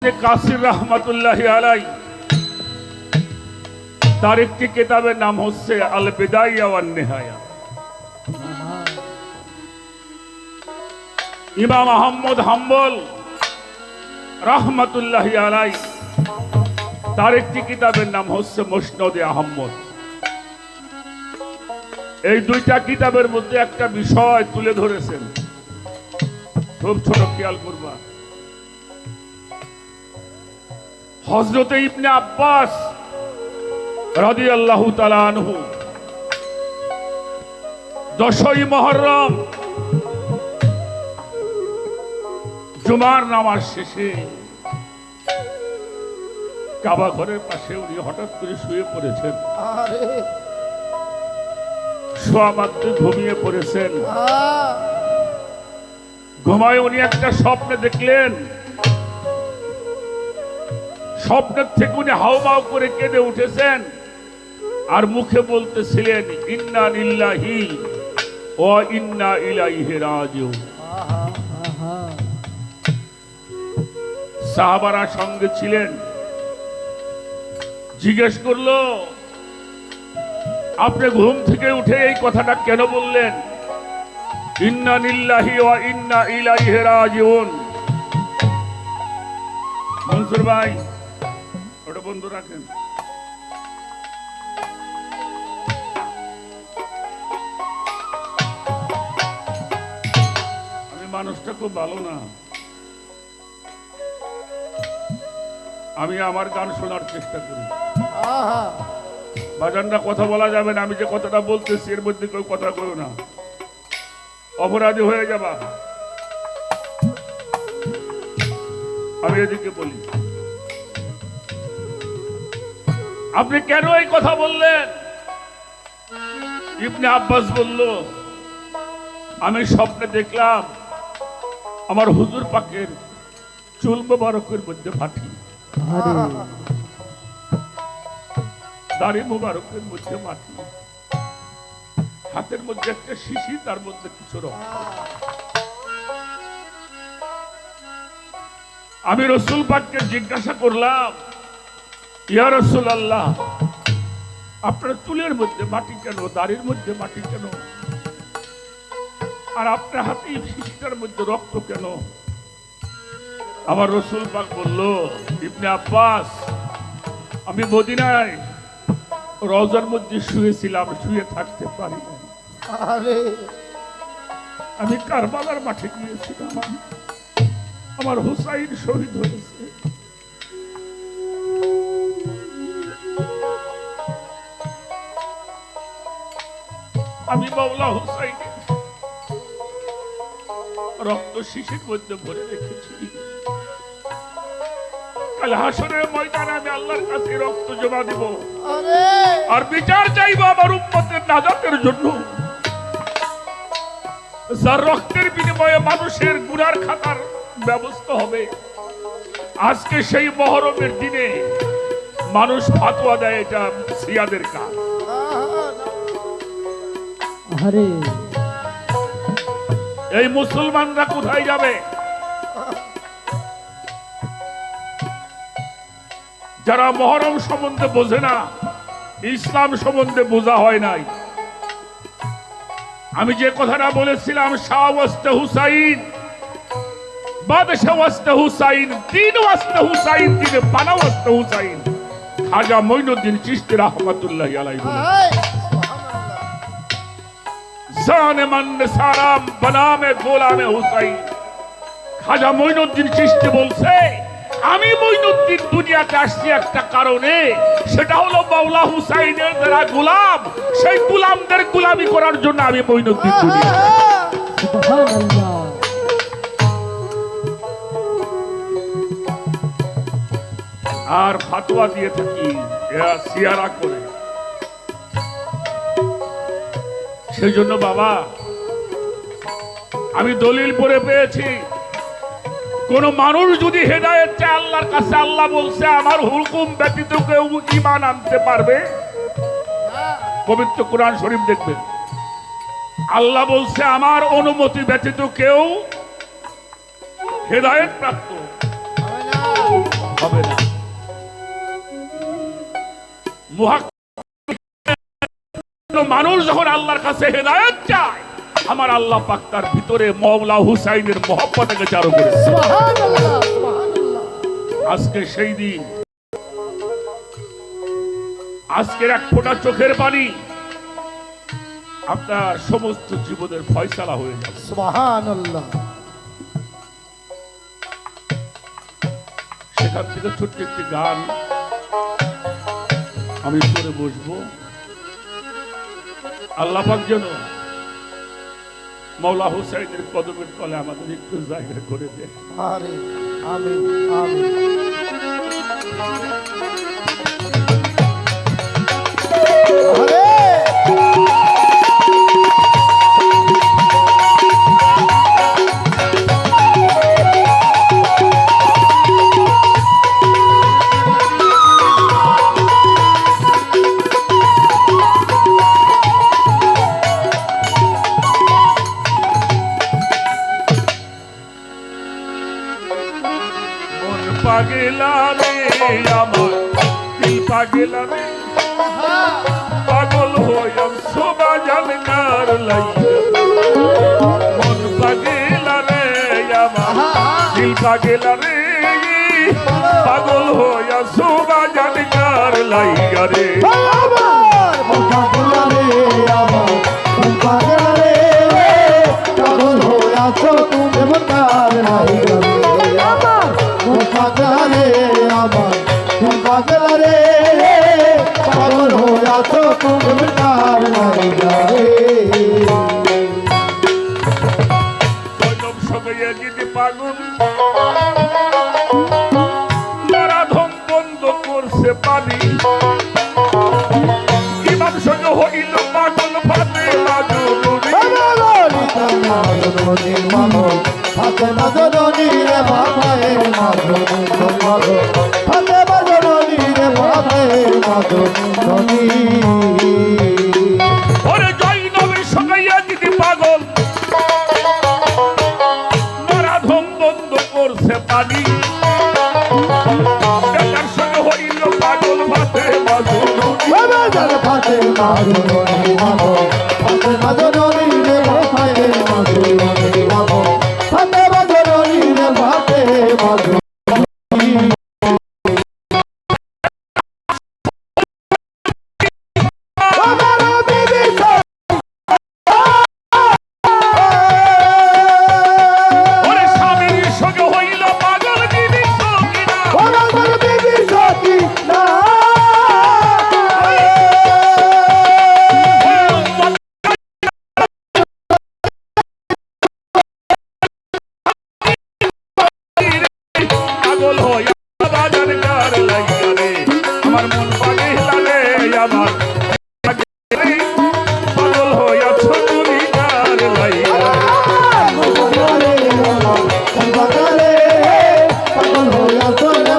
কাসির রহমতুল্লাহি আলাই তার একটি কিতাবের নাম হচ্ছে আল বিদাইয়া ওয়ান নিহায়া। ইমাম আহমদ হাম্বল রহমতুল্লাহি আলাই তার একটি কিতাবের নাম হচ্ছে মুসনাদে আহমদ। এই দুইটা কিতাবের মধ্যে একটা বিষয় তুলে ধরেছেন, খুব ছোট, খেয়াল করবা। হযরতে ইবনে আব্বাস রাদিয়াল্লাহু তাআলা আনহু 10ই মুহররম জুমার নামাজ শেষে কাবা ঘরের পাশে উনি হঠাৎ করে শুয়ে পড়েছেন। শোয়া মাত্র ঘুমিয়ে পড়েছেন। ঘুমায় উনি একটা স্বপ্নে দেখলেন। স্বপ্নের থেকে উনি হাউমাউ করে কেঁদে উঠেছেন আর মুখে বলতেছিলেন, ইন্না লিল্লাহি ওয়া ইন্না ইলাইহি রাজিউন। সাহাবারা সঙ্গে ছিলেন। জিজ্ঞেস করলো, আপনি ঘুম থেকে উঠে এই কথাটা কেন বললেন, ইন্না লিল্লাহি ওয়া ইন্না ইলাইহি রাজিউন? মনসুর ভাই ওটা বন্ধ রাখেন। আমি মানুষটা খুব ভালো না, আমি আমার গান শোনার চেষ্টা করি। বাজানরা কথা বলা যাবে না, আমি যে কথাটা বলতেছি এর মধ্যে কেউ কথা কইও না, অপরাধী হয়ে যাবা। আমি এদিকে বলি, আপনি কেন এই কথা বললেন? ইবনে আব্বাস বলল, আমি স্বপ্নে দেখলাম আমার হুজুর পাকের চুল মোবারকের মধ্যে মাটি, দাড়ি মোবারকের মধ্যে মাটি, হাতের মধ্যে একটা শিশি, তার মধ্যে কিছু রক্ত। আমি রাসূল পাককে জিজ্ঞাসা করলাম, ইয়া রাসূলুল্লাহ, আপনার চুলের মধ্যে মাটি কেন, দাড়ির মধ্যে মাটি কেন, আর আপনার হাতে শিশিটার মধ্যে রক্ত কেন? আমার রাসূল পাক বলল, ইবনে আব্বাস, আমি মদিনায় রওজার মধ্যে শুয়েছিলাম, শুয়ে থাকতে পারি না। আমি কারবালার মাঠে গিয়েছিলাম, আমার হুসাইন শহীদ হয়েছে। আমি মাওলা হুসাইনের রক্ত শিশির মধ্যে ভরে রেখেছি। কাল হাসরের ময়দানে আমি আল্লাহর কাছে রক্ত জমা দিব আর বিচার চাইবো আমার উম্মতের নাজাতের জন্য। যার রক্তের বিনিময়ে মানুষের গুনার খাতার ব্যবস্থা হবে। আজকে সেই মুহররমের দিনে মানুষ ফাতোয়া দেয় এটা শিয়াদের কাজ। এই মুসলমানরা কোথায় যাবে? যারা মুহররম সম্বন্ধে বোঝে না, ইসলাম সম্বন্ধে বোঝা হয় নাই। আমি যে কথাটা বলেছিলাম, শাহ ওয়াস্তে হুসাইন, বাদশাহ ওয়াস্তে হুসাইন, দিন ওয়াস্তে হুসাইন, দিনে পানা ওয়াস্তে হুসাইন, খাজা মঈনুদ্দিন চিশতি রাহমাতুল্লাহি আলাইহি বলেন, জানে মান সারাম বনামে গোলামে হুসাইন। খাজা মঈনুদ্দিন চিশতি বলছে, আমি মঈনুদ্দিন দুনিয়াতে আসছি একটা কারণে, সেটা হলো মাওলা হুসাইনের যারা গোলাম, সেই গোলামদের গোলামি করার জন্য আমি মঈনুদ্দিন দুনিয়া। সুবহানাল্লাহ। আর ফতোয়া দিয়ে থাকি এরা সিয়ারা করে। সেই জন্য বাবা, আমি দলিল পড়ে পেয়েছি, কোন মানুষ যদি হেদায়েত চায় আল্লাহর কাছে, আল্লাহ বলছে আমার হুকুম ব্যতীত কেউ ঈমান আনতে পারবে? পবিত্র কোরআন শরীফ দেখবেন, আল্লাহ বলছে আমার অনুমতি ব্যতীত কেউ হেদায়েত প্রাপ্ত মানুষ যখন আল্লাহর কাছে হেদায়েত চায়, আমার আল্লাহ পাক তার ভিতরে মওলা হুসাইনের মহব্বতকে চারু করে। সুবহানাল্লাহ, সুবহানাল্লাহ। আজকে সেই দিন, আজকের এক ফোঁটা চোখের পানি আপনার সমস্ত জীবনের ফয়সালা হয়ে যাবে। সুবহানাল্লাহ। সেখান থেকে ছোট্ট একটি গান আমি করে বসবো। আল্লাহ পাক যেন মওলা হুসাইনের কদমের তলে আমাদের একটু জায়গা করে দেয়। আরে আমিন আমিন। আরে পাগলা রে আমার দিল পাগলা রে, পাগল হইয়াম শোভা জানকার লাইয়া। মন পাগলা রে আমার দিল পাগলা রে, পাগল হইয়া শোভা জানকার লাইয়া রে। মন পাগলা রে আমার, মন পাগলা রে, পাগল হইয়াছো তুমি মনকার লাইয়া রে। আমার মন পাগলা রে আমার, মন পাগলা রে, পাগল হইয়াছো তুমি মনকার লাইয়া রে। জনম সবাই যদি পাগল মারাধম বন্ধ করছে পানি, ইমাম সঙ্গে হইল পাগল ফাতে মাজুরি। হাতে মাজনী রে বাবায় মাজনী, হাতে মাজনী রে বাবায় মাজনী। ওরে জয় নবীর সঙ্গে যদি পাগল মারাধম বন্ধ করছে পানি, বেটার সঙ্গে হইল পাগল ফাতে মাজুরি। হাতে মাজনী হাতে মাজনী রে বাবায় মাজনী, হাতে মাজনী রে বাবায় মাজনী। ওরে স্বামীর সঙ্গে হইল পাগল বিবি সখিনা, পাগল হইয়া বাজার গার লাইয়া রে। আমার মন পাগলা রে আমার, পাগল হইয়া ছতুরি গার লাইয়া রে। পাগল হইয়া তোরে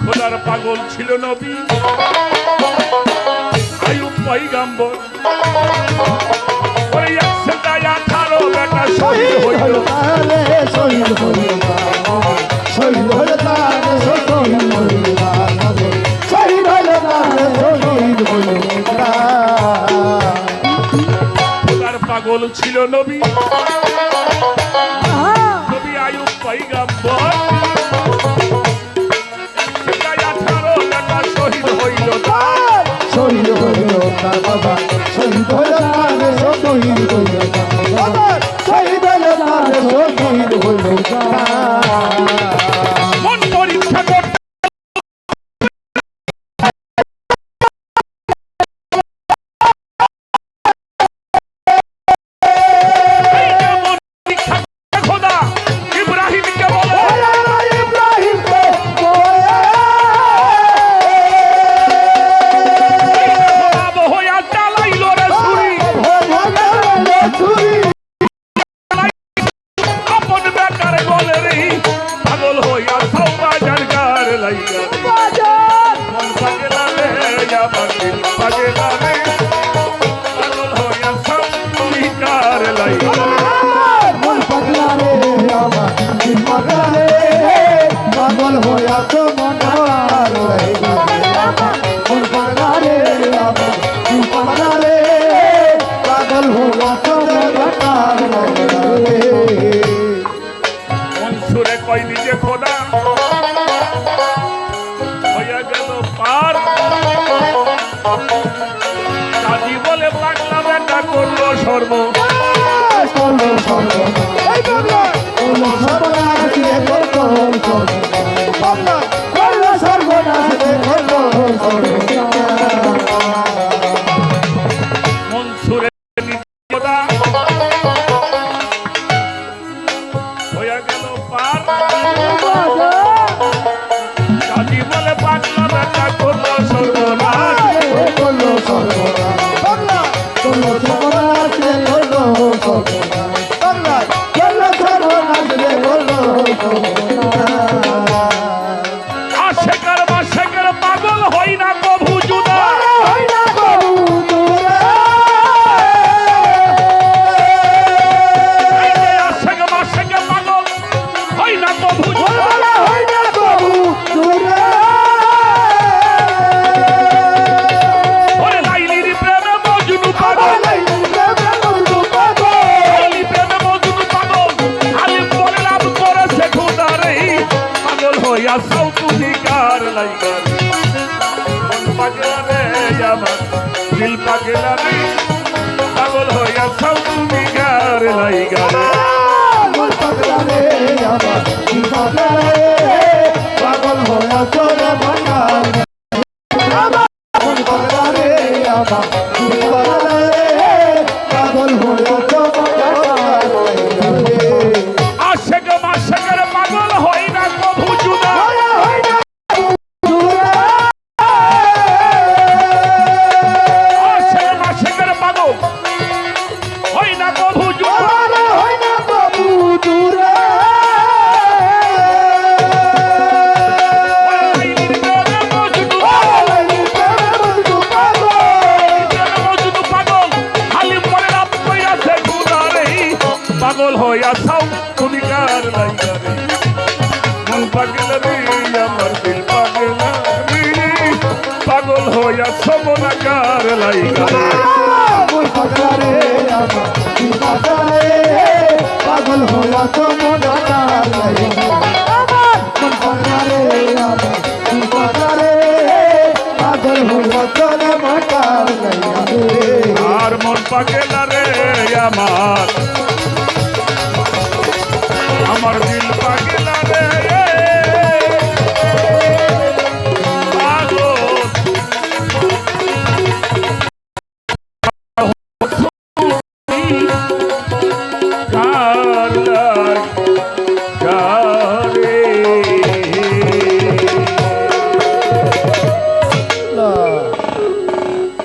খোদার পাগল ছিল নবী আইয়ুব পয়গম্বর, ওরে 118 বেটা শহীদ হইল। শহীদ হইল, শহীদ হইল, শহীদ হইল। ছিল নবী নবী আয়ুব পয়গম্বর সেটাই 18 টাকা শহীদ হইল তার শহীদ হইল তার বাবা শহীদ হইল তার শহীদ হইল তার শহীদ হইল তার শহীদ হইল তার মন পরীক্ষা করতে খোদা ইব্রাহিমকে বলে হইয়া চালাইল রে ছুরি আপন বেকার বলে রে পাগল হইয়া সৌবা জানকার লাইগা মন পাগলা রে আমার দিল পাগলা রে পাগল হইয়া সৌবিকার লাইগা পাগল হইয়া তো মনার পাগল হইয়া তো মনার মনসুরে কইলি যে খোদা হইয়া গেল পার দাদি বলে পাগলা বেটা করলো সর্ব মনসুরে খোদা হইয়া গেল পার দাদি বলে পাগলা বেটা করলো সর্বনাশ আশেকের মাশেকের পাগল হই না কভু জুদা এই যে আশেক মাশেকের পাগল হই না কভু জুদা ওরে লাইলির প্রেমে মজনু পাগল লাইলি প্রেমে মজনু পাগল আলিম বলে লাভ করেছে খোদা রে পাগল হইয়া সৌতুনিকার লাইগা মন পাগলা রে আমার দিল পাগলা রে পাগল হইয়া সৌতুনিকার লাইগা পাগল হইয়া চলে মনার পাগল হইয়া তো আশেক মাশেকের পাগল হই না কভু জুদা আশেক মাশেকের পাগল হই না কভু জুদা লাইলির প্রেমে মজনু প্রেমে মজনু পাগল আলিম বলে লাভ কইরাছে খোদা রে পাগল হইয়া সৌতুনিকার লাইগা রে মন পাগলা রে আমার দিল পাগলা রে পাগল হইয়া সমনাকার লাইগা রে পাগল হইয়া তো মনার পাগল হইয়া চলে মনার আর মন পাগলা রে আমার দিল